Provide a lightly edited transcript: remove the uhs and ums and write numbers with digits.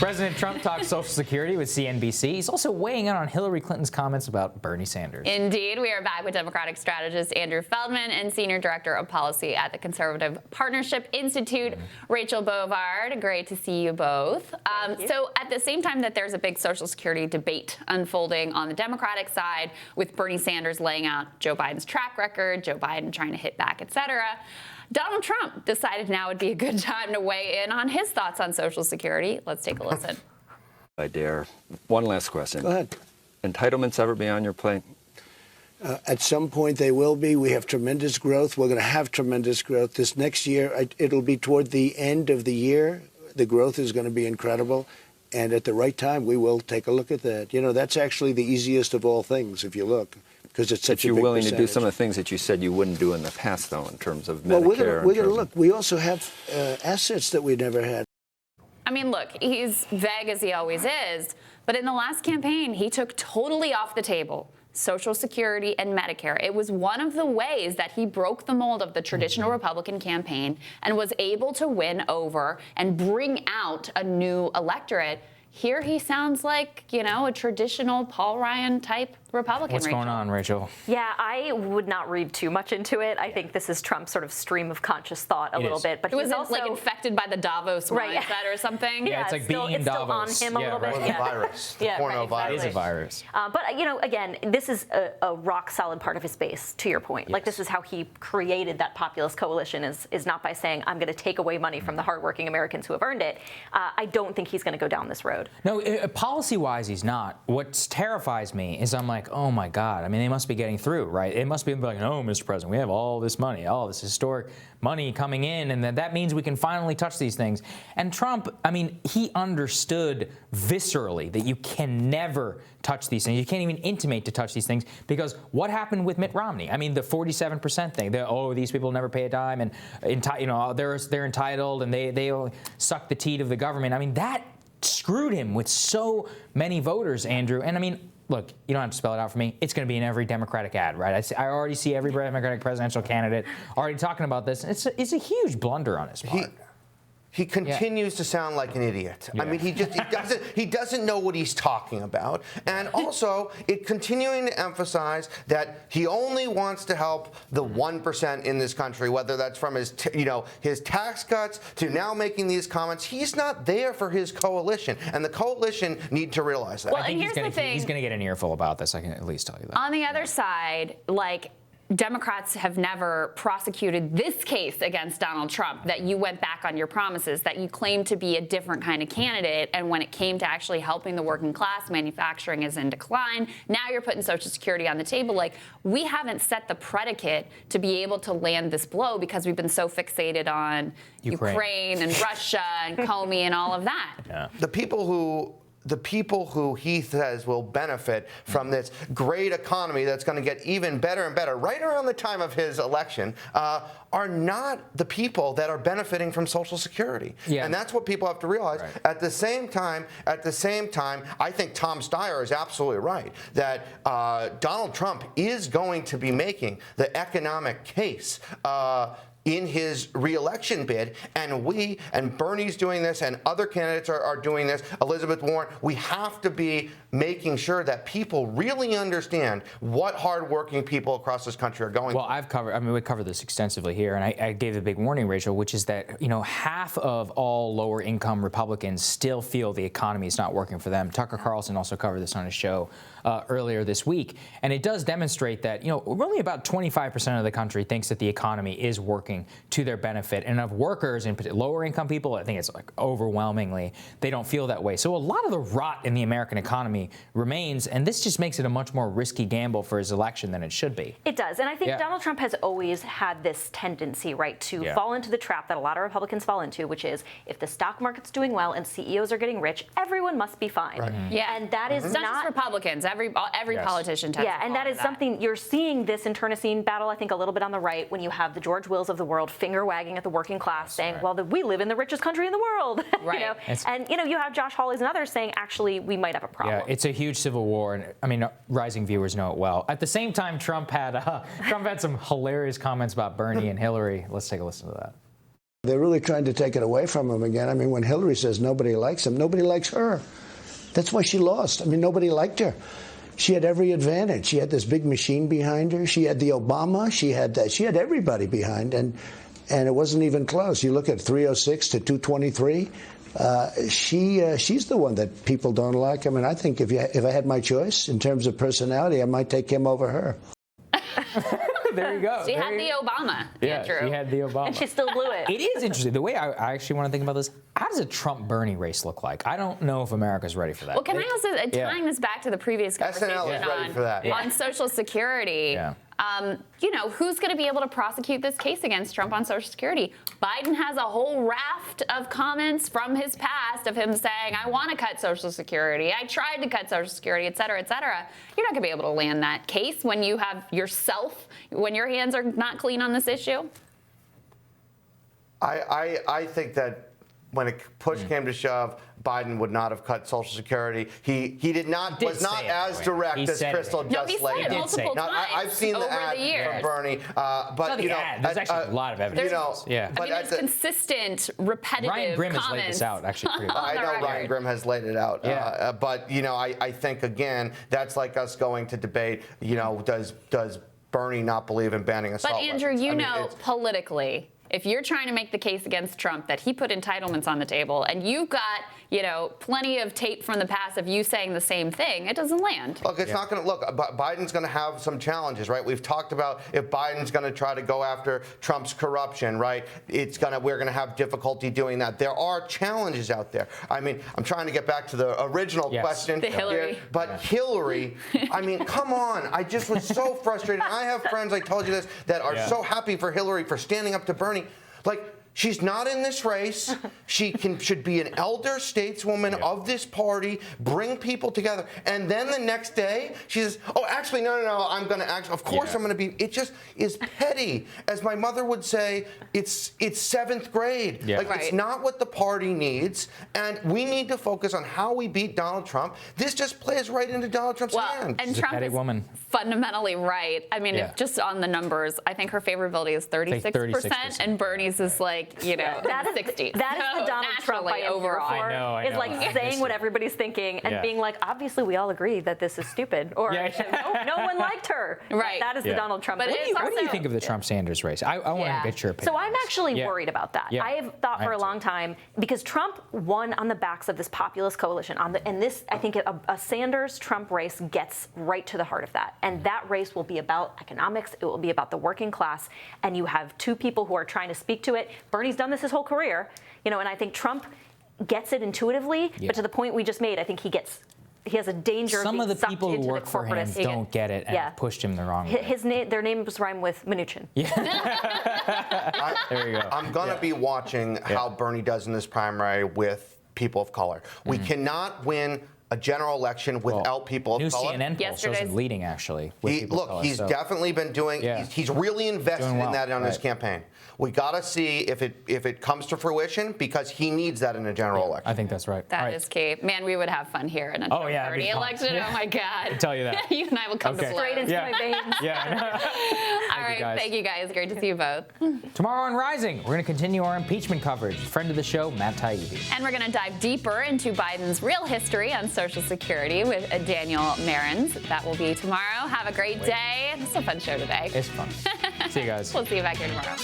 President Trump talks Social Security with CNBC. He's also weighing in on Hillary Clinton's comments about Bernie Sanders. Indeed. We are back with Democratic strategist Andrew Feldman and Senior Director of Policy at the Conservative Partnership Institute, Rachel Bovard. Great to see you both. So at the same time that there's a big Social Security debate unfolding on the Democratic side, with Bernie Sanders laying out Joe Biden's track record, Joe Biden trying to hit back, et cetera, Donald Trump decided now would be a good time to weigh in on his thoughts on Social Security. Let's take a listen. I dare. One last question. Go ahead. Entitlements ever be on your plate? At some point they will be. We have tremendous growth. We're going to have tremendous growth. This next year, it'll be toward the end of the year. The growth is going to be incredible. And at the right time, we will take a look at that. You know, that's actually the easiest of all things, if you look, because it's such a big percentage. But you're willing to do some of the things that you said you wouldn't do in the past, though, in terms of Medicare? Well, we're going to look. We also have assets that we never had. I mean, look, he's vague as he always is, but in the last campaign, he took totally off the table Social Security and Medicare. It was one of the ways that he broke the mold of the traditional Republican campaign and was able to win over and bring out a new electorate. Here he sounds like, you know, a traditional Paul Ryan type Republican. What's going on, Rachel? Yeah, I would not read too much into it. I think this is Trump's sort of stream of conscious thought a little bit. But it was also like infected by the Davos mindset or something. Yeah, it's like being in Davos. It's still on him a little bit. Or the virus. The porno virus. It is a virus. But, you know, again, this is a rock-solid part of his base, to your point. Like, this is how he created that populist coalition, is not by saying, I'm going to take away money from the hardworking Americans who have earned it. I don't think he's going to go down this road. No, policy-wise, he's not. What terrifies me is I'm like, oh, my God. I mean, they must be getting through, right? It must be like, oh, Mr. President, we have all this money, all this historic money coming in, and that means we can finally touch these things. And Trump, I mean, he understood viscerally that you can never touch these things. You can't even intimate to touch these things, because what happened with Mitt Romney? I mean, the 47% thing, these people never pay a dime, and you know, they're entitled, and they suck the teat of the government. I mean, that screwed him with so many voters, Andrew. And I mean, look, you don't have to spell it out for me. It's going to be in every Democratic ad, right? I already see every Democratic presidential candidate already talking about this. It's a huge blunder on his part. He continues to sound like an idiot. I mean, he doesn't know what he's talking about. And also, it continuing to emphasize that he only wants to help the 1% in this country, whether that's from his tax cuts to now making these comments. He's not there for his coalition, and the coalition need to realize that. Well, I think here's the thing. He's going to get an earful about this. I can at least tell you that. On the other side, like, Democrats have never prosecuted this case against Donald Trump, that you went back on your promises, that you claimed to be a different kind of candidate, and when it came to actually helping the working class, manufacturing is in decline. Now you're putting Social Security on the table. Like, we haven't set the predicate to be able to land this blow because we've been so fixated on Ukraine and Russia and Comey and all of that. Yeah. The people who he says will benefit from this great economy that's going to get even better and better right around the time of his election are not the people that are benefiting from Social Security. Yeah. And that's what people have to realize. Right. At the same time, I think Tom Steyer is absolutely right that Donald Trump is going to be making the economic case in his re-election bid, and Bernie's doing this, and other candidates are doing this, Elizabeth Warren. We have to be making sure that people really understand what hardworking people across this country are going through. We covered this extensively here, and I gave the big warning, Rachel, which is that, you know, half of all lower income Republicans still feel the economy is not working for them. Tucker Carlson also covered this on his show earlier this week, and it does demonstrate that, you know, only about 25% of the country thinks that the economy is working to their benefit, and of workers and lower income people, I think it's like overwhelmingly they don't feel that way. So a lot of the rot in the American economy remains, and this just makes it a much more risky gamble for his election than it should be. It does, and I think Donald Trump has always had this tendency, right, to fall into the trap that a lot of Republicans fall into, which is if the stock market's doing well and CEOs are getting rich, everyone must be fine. Right. Yeah, and that is not just Republicans. Every politician tends to and that is something you're seeing this internecine battle, I think, a little bit on the right when you have the George Wills of the world finger wagging at the working class, saying, well, we live in the richest country in the world. Right. You know? And, you know, you have Josh Hawley's and others saying, actually, we might have a problem. Yeah, it's a huge civil war, and I mean, rising viewers know it well. At the same time, Trump had some hilarious comments about Bernie and Hillary. Let's take a listen to that. They're really trying to take it away from him again. I mean, when Hillary says nobody likes him, nobody likes her. That's why she lost. I mean, nobody liked her. She had every advantage. She had this big machine behind her. She had the Obama. She had everybody behind, and it wasn't even close. You look at 306 to 223. She's the one that people don't like. I mean, I think if I had my choice in terms of personality, I might take him over her. There you go. She had the Obama, Andrew. She had the Obama. And she still blew it. It is interesting. The way I actually want to think about this, how does a Trump-Bernie race look like? I don't know if America's ready for that. Well, can I also, tying this back to the previous conversation SNL is ready for that. on Social Security, who's going to be able to prosecute this case against Trump on Social Security? Biden has a whole raft of comments from his past of him saying, I want to cut Social Security, I tried to cut Social Security, et cetera, et cetera. You're not going to be able to land that case when you have yourself, when your hands are not clean on this issue. I think that when push came to shove, Biden would not have cut Social Security. He was not as direct as Crystal just laid out. Multiple times I've seen the over ad the years. from Bernie, but there's actually a lot of evidence. There's consistent, repetitive Ryan Grimm comments. has laid this out actually pretty well. I know Ryan Grimm has laid it out. But I think again that's like us going to debate. Does Bernie not believe in banning assault? But Andrew, weapons? Politically, if you're trying to make the case against Trump that he put entitlements on the table, and you've got, plenty of tape from the past of you saying the same thing, it doesn't land. Look, it's not going to look. Biden's going to have some challenges, right? We've talked about if Biden's going to try to go after Trump's corruption, right? We're going to have difficulty doing that. There are challenges out there. I mean, I'm trying to get back to the original question. The Hillary. Here, but Hillary, I mean, come on. I just was so frustrated. I have friends, I told you this, that are so happy for Hillary for standing up to Bernie. She's not in this race. She should be an elder stateswoman of this party, bring people together. And then the next day, she says, oh, actually, no, I'm going to act. Of course I'm going to be. It just is petty. As my mother would say, it's seventh grade. It's not what the party needs. And we need to focus on how we beat Donald Trump. This just plays right into Donald Trump's hand. And Trump is fundamentally right. I mean, if just on the numbers, I think her favorability is 36%, and Bernie's is that is 60s. That is the Donald Trump I overall. I know. Like saying what everybody's thinking and being like, obviously we all agree that this is stupid, or no one liked her. Right. That is the Donald Trump. But what do you think of the Trump-Sanders race? I want to get your opinion. So I'm actually worried about that. I have thought for a long time, because Trump won on the backs of this populist coalition. And this, I think, a Sanders-Trump race gets right to the heart of that. And that race will be about economics. It will be about the working class. And you have two people who are trying to speak to it. Bernie's done this his whole career, and I think Trump gets it intuitively, but to the point we just made, I think he has a danger of being Some of the sucked people who into work the for him corporatist. don't get it and pushed him the wrong way. Their names rhyme with Mnuchin. There you go. I'm going to be watching how Bernie does in this primary with people of color. We cannot win a general election without people of color. New CNN poll shows him leading, actually. He's definitely been doing. He's really invested in that on his campaign. We got to see if it comes to fruition, because he needs that in a general election. I think that's right. That is key. Man, we would have fun here in a Trump party election. Oh my God! I tell you that. You and I will come to blows. Straight into my veins. All right, thank you guys. Great to see you both. Tomorrow on Rising, we're going to continue our impeachment coverage. Friend of the show, Matt Taibbi. And we're going to dive deeper into Biden's real history on Social Security with Daniel Marans. That will be tomorrow. Have a great day. It's a fun show today. It's fun. See you guys. We'll see you back here tomorrow.